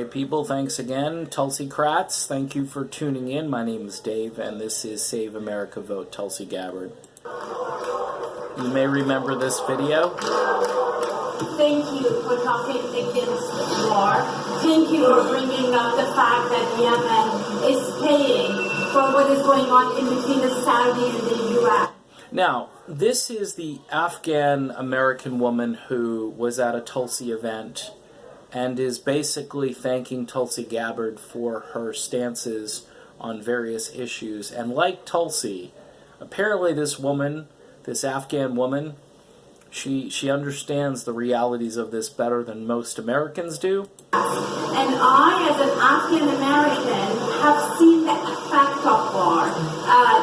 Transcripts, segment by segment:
Alright people, thanks again. Tulsi Kratz, thank you for tuning in. My name is Dave and this is Save America Vote Tulsi Gabbard. You may remember this video. Thank you for talking against war. Thank you for bringing up the fact that Yemen is paying for what is going on in between the Saudi and the U.S. Now, this is the Afghan-American woman who was at a Tulsi event and is basically thanking Tulsi Gabbard for her stances on various issues. And like Tulsi, apparently this woman, this Afghan woman, she understands the realities of this better than most Americans do. And I, as an Afghan American, have seen the effect of war.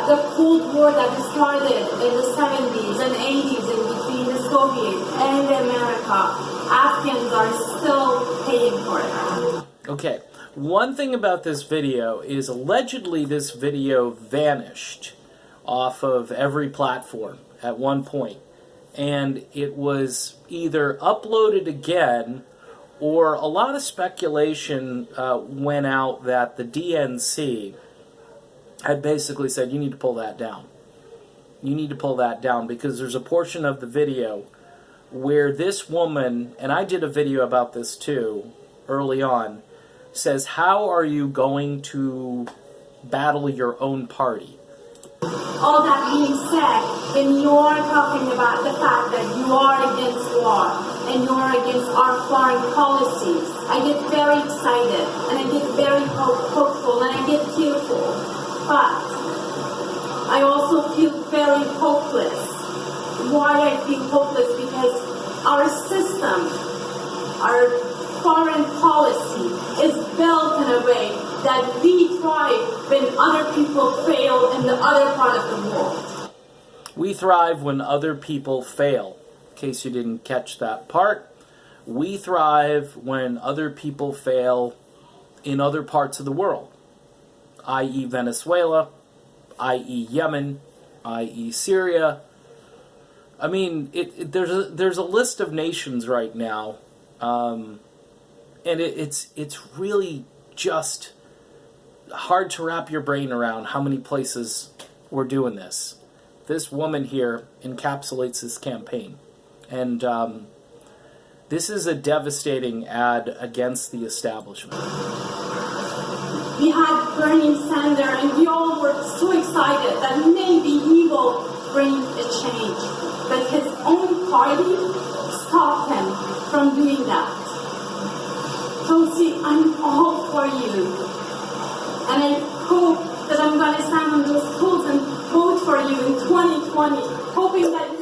The Cold War that started in the 70s and 80s in between the Soviets and America, Afghans are still paying for it. Okay, one thing about this video is allegedly this video vanished off of every platform at one point. And it was either uploaded again, or a lot of speculation went out that the DNC had basically said, you need to pull that down. You need to pull that down because there's a portion of the video where this woman, and I did a video about this too early on, says, how are you going to battle your own party? All that being said, when you are talking about the fact that you are against war and you are against our foreign policies, I get very excited and I get very hopeful and I get tearful. But I also feel very hopeless. Why I feel hopeless? Because our system, our foreign policy is built in a way that we thrive when other people fail in the other part of the world. We thrive when other people fail. In case you didn't catch that part, we thrive when other people fail in other parts of the world, i.e. Venezuela, i.e. Yemen, i.e. Syria. I mean, there's a list of nations right now, and it's really just hard to wrap your brain around how many places we're doing this. This woman here encapsulates this campaign. And this is a devastating ad against the establishment. We had Bernie Sanders and we all were so excited that maybe he will bring a change. But his own party stopped him from doing that. Tulsi, I'm all for you. And I hope that I'm going to stand on those polls and vote for you in 2020, hoping that you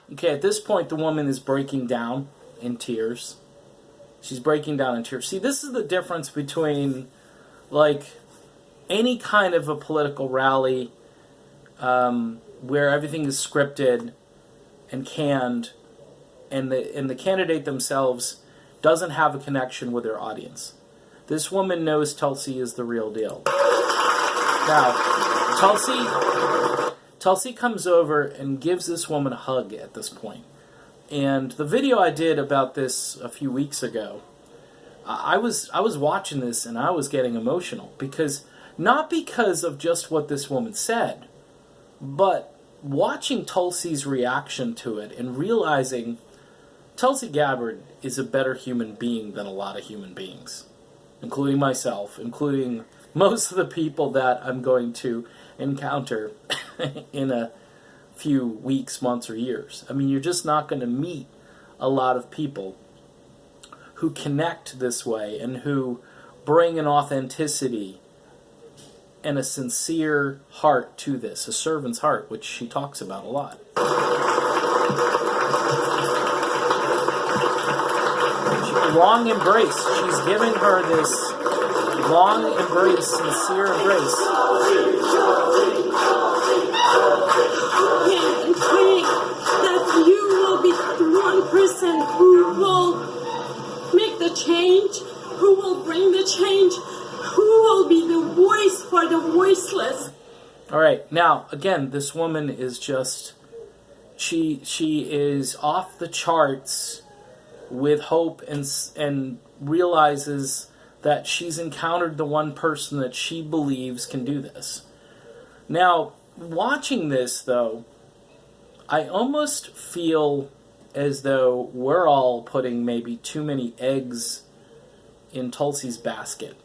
will. Okay, at this point, the woman is breaking down in tears. She's breaking down in tears. See, this is the difference between, like, any kind of a political rally where everything is scripted and canned, and the candidate themselves doesn't have a connection with their audience. This woman knows Tulsi is the real deal. Now, Tulsi comes over and gives this woman a hug at this point. And the video I did about this a few weeks ago, I was watching this and I was getting emotional because not because of just what this woman said, but watching Tulsi's reaction to it and realizing Tulsi Gabbard is a better human being than a lot of human beings, including myself, including most of the people that I'm going to encounter in a few weeks, months, or years. I mean, you're just not going to meet a lot of people who connect this way and who bring an authenticity and a sincere heart to this, a servant's heart, which she talks about a lot. Long embrace. She's giving her this long embrace, sincere embrace. Yeah, and praying that you will be the one person who will make the change, who will bring the change, who will be the voice for the voiceless. All right, now again, this woman is just, she is off the charts with hope and realizes that she's encountered the one person that she believes can do this. Now, watching this, though, I almost feel as though we're all putting maybe too many eggs in Tulsi's basket.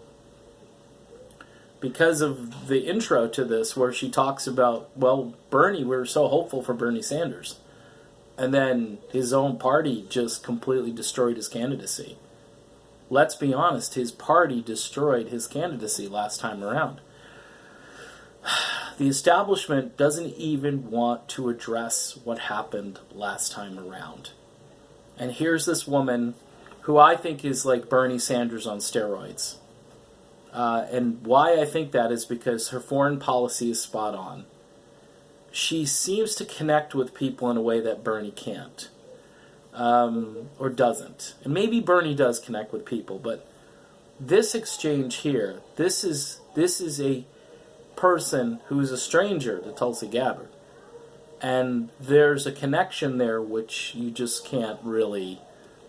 Because of the intro to this, where she talks about, well, Bernie, we were so hopeful for Bernie Sanders. And then his own party just completely destroyed his candidacy. Let's be honest, his party destroyed his candidacy last time around. The establishment doesn't even want to address what happened last time around. And here's this woman who I think is like Bernie Sanders on steroids. And why I think that is because her foreign policy is spot on. She seems to connect with people in a way that Bernie can't. Or doesn't. And maybe Bernie does connect with people, but this exchange here, this is a person who is a stranger to Tulsi Gabbard. And there's a connection there which you just can't really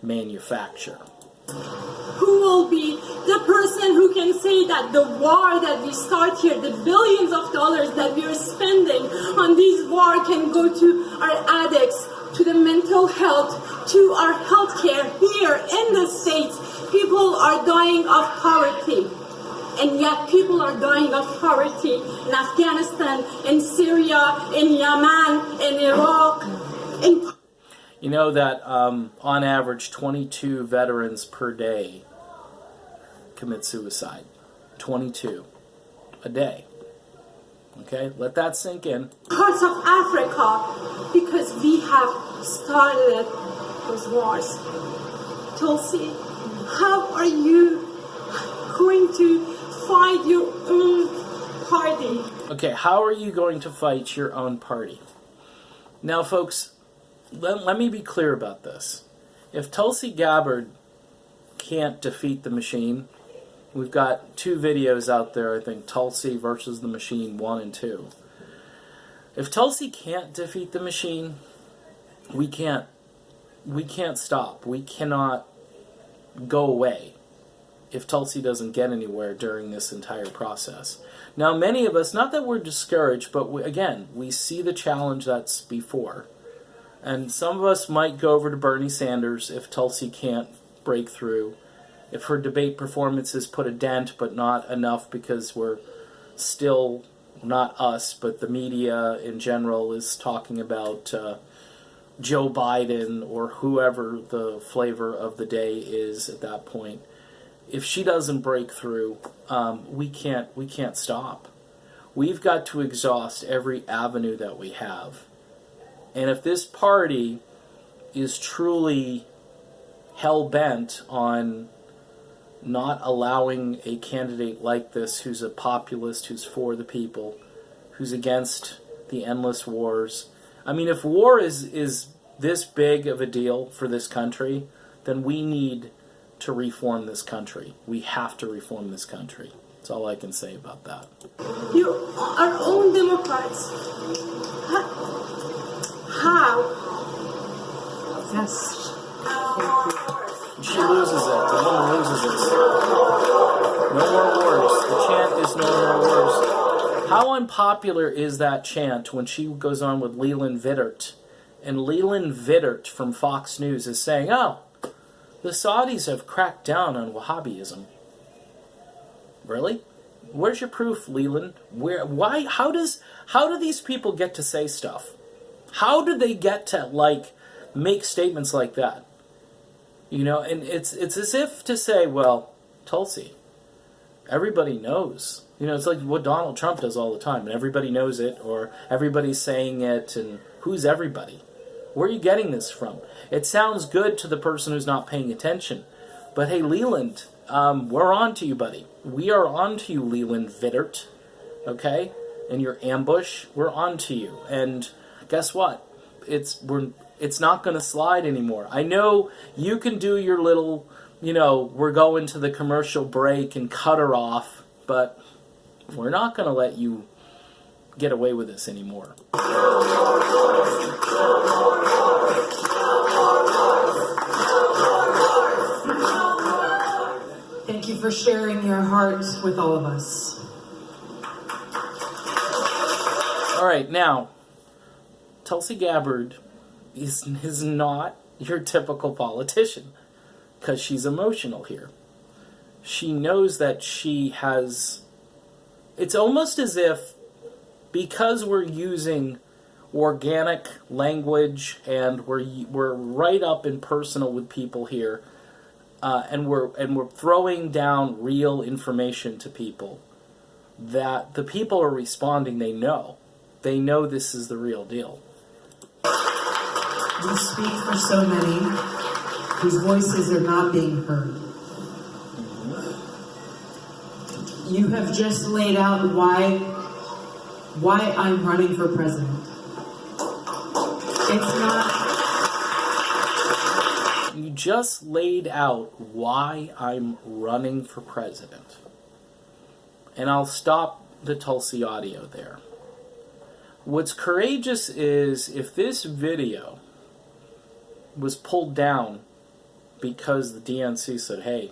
manufacture. Who will be the person who can say that the war that we start here, the billions of dollars that we are spending on this war can go to our addicts, to the mental health, to our healthcare here in the States. People are dying of poverty. And yet people are dying of poverty in Afghanistan, in Syria, in Yemen, in Iraq. You know that on average 22 veterans per day commit suicide. 22 a day. Okay, let that sink in. Parts of Africa, because we have started those wars. Tulsi, how are you going to fight your own party? Okay, how are you going to fight your own party? Now, folks, let me be clear about this. If Tulsi Gabbard can't defeat the machine, we've got 2 videos out there, I think, Tulsi versus the Machine 1 and 2. If Tulsi can't defeat the machine, we can't stop. We cannot go away if Tulsi doesn't get anywhere during this entire process. Now, many of us, not that we're discouraged, but we see the challenge that's before. And some of us might go over to Bernie Sanders if Tulsi can't break through. If her debate performances put a dent, but not enough because we're still, not us, but the media in general is talking about Joe Biden or whoever the flavor of the day is at that point. If she doesn't break through, we can't stop. We've got to exhaust every avenue that we have. And if this party is truly hell-bent on not allowing a candidate like this who's a populist, who's for the people, who's against the endless wars. I mean, if war is this big of a deal for this country, then we need to reform this country. We have to reform this country. That's all I can say about that. You are own Democrats. How? Yes. She loses it. The woman loses it. No more wars. The chant is no more wars. How unpopular is that chant when she goes on with Leland Vittert? And Leland Vittert from Fox News is saying, oh, the Saudis have cracked down on Wahhabism. Really? Where's your proof, Leland? Where? Why? How do these people get to say stuff? How do they get to make statements like that? You know, and it's as if to say, well, Tulsi, everybody knows. You know, it's like what Donald Trump does all the time, and everybody knows it, or everybody's saying it, and who's everybody? Where are you getting this from? It sounds good to the person who's not paying attention, but hey, Leland, we're on to you, buddy. We are on to you, Leland Vittert, okay? And your ambush, we're on to you, and guess what? It's not going to slide anymore. I know you can do your little, we're going to the commercial break and cut her off, but we're not going to let you get away with this anymore. for sharing your heart with all of us. All right, now, Tulsi Gabbard is not your typical politician because she's emotional here. She knows that she has... It's almost as if, because we're using organic language and we're right up and personal with people here, and we're throwing down real information to people, that the people are responding. They know this is the real deal. We speak for so many whose voices are not being heard. You have just laid out why I'm running for president. It's not... You just laid out why I'm running for president. And I'll stop the Tulsi audio there. What's courageous is if this video was pulled down because the DNC said, hey,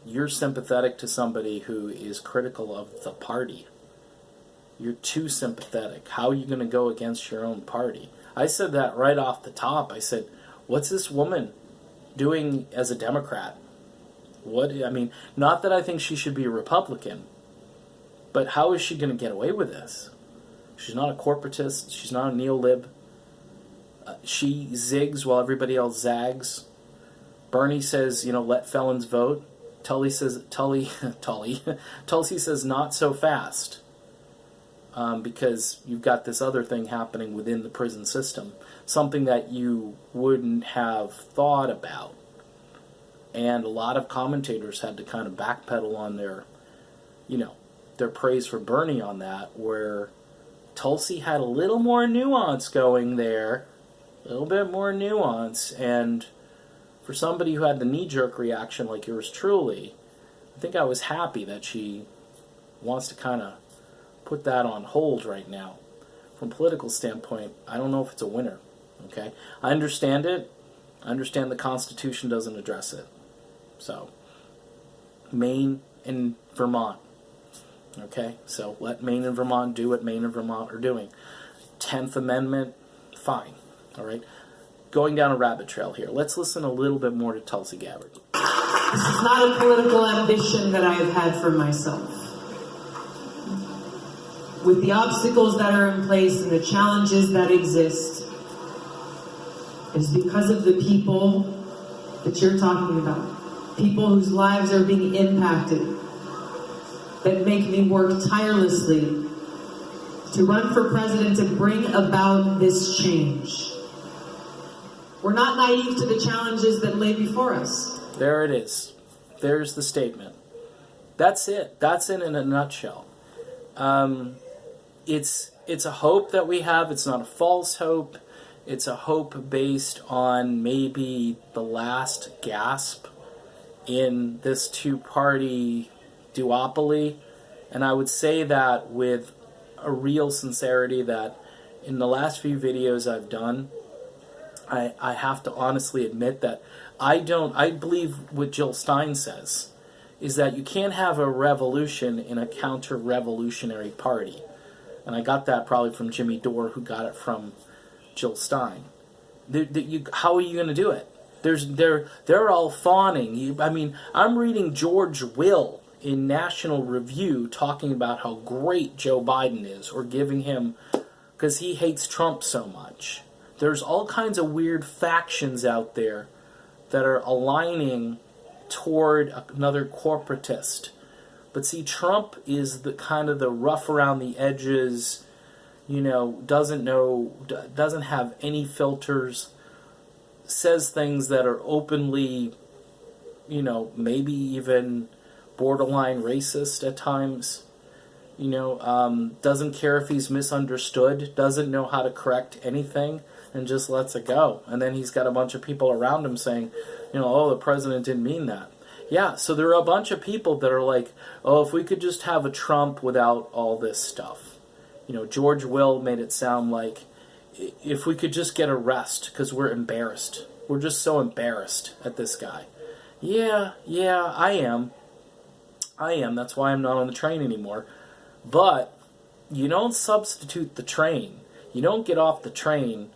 you're sympathetic to somebody who is critical of the party. You're too sympathetic. How are you going to go against your own party? I said that right off the top. I said, what's this woman doing as a Democrat? Not that I think she should be a Republican, but how is she going to get away with this? She's not a corporatist. She's not a neo-lib. She zigs while everybody else zags. Bernie says, let felons vote. Tulsi says not so fast. Because you've got this other thing happening within the prison system. Something that you wouldn't have thought about. And a lot of commentators had to kind of backpedal on their praise for Bernie on that, where Tulsi had a little more nuance going there. A little bit more nuance. And for somebody who had the knee-jerk reaction like yours truly, I think I was happy that she wants to kind of put that on hold right now. From a political standpoint, I don't know if it's a winner. Okay? I understand it. I understand the Constitution doesn't address it. So, Maine and Vermont. Okay? So, let Maine and Vermont do what Maine and Vermont are doing. 10th Amendment, fine. All right? Going down a rabbit trail here. Let's listen a little bit more to Tulsi Gabbard. This is not a political ambition that I have had for myself. With the obstacles that are in place and the challenges that exist, it is because of the people that you're talking about. People whose lives are being impacted, that make me work tirelessly to run for president to bring about this change. We're not naive to the challenges that lay before us. There it is. There's the statement. That's it. That's it in a nutshell. It's a hope that we have. It's not a false hope. It's a hope based on maybe the last gasp in this two-party duopoly. And I would say that with a real sincerity that in the last few videos I've done, I have to honestly admit that I believe what Jill Stein says is that you can't have a revolution in a counter-revolutionary party. And I got that probably from Jimmy Dore, who got it from Jill Stein. How are you going to do it? They're all fawning. I'm reading George Will in National Review talking about how great Joe Biden is, or giving him, because he hates Trump so much. There's all kinds of weird factions out there that are aligning toward another corporatist. But see, Trump is the kind of the rough around the edges, doesn't have any filters, says things that are openly, maybe even borderline racist at times. Doesn't care if he's misunderstood, doesn't know how to correct anything, and just lets it go. And then he's got a bunch of people around him saying, the president didn't mean that. Yeah, so there are a bunch of people that are like, if we could just have a Trump without all this stuff. George Will made it sound like if we could just get a rest because we're embarrassed. We're just so embarrassed at this guy. Yeah, I am. That's why I'm not on the train anymore. But you don't substitute the train. You don't get off the train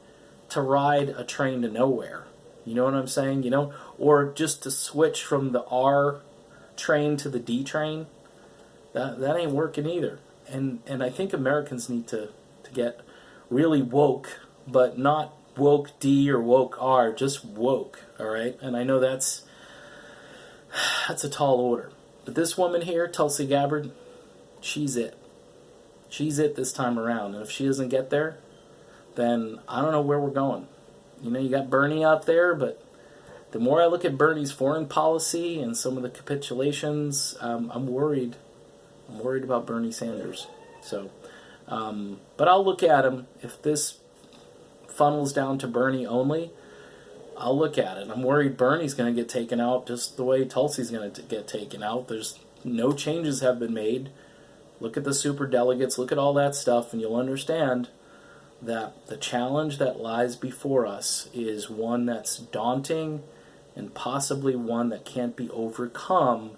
to ride a train to nowhere. You know what I'm saying? You know, or just to switch from the R train to the D train. That ain't working either. And I think Americans need to get really woke, but not woke D or woke R, just woke, all right? And I know that's a tall order. But this woman here, Tulsi Gabbard, she's it. She's it this time around. And if she doesn't get there, then I don't know where we're going. You know, you got Bernie out there, but the more I look at Bernie's foreign policy and some of the capitulations, I'm worried. I'm worried about Bernie Sanders. So, but I'll look at him. If this funnels down to Bernie only, I'll look at it. I'm worried Bernie's going to get taken out just the way Tulsi's going to get taken out. There's no changes have been made. Look at the super delegates. Look at all that stuff, and you'll understand that the challenge that lies before us is one that's daunting and possibly one that can't be overcome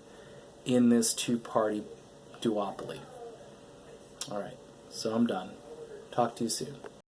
in this two-party duopoly. All right, so I'm done. Talk to you soon.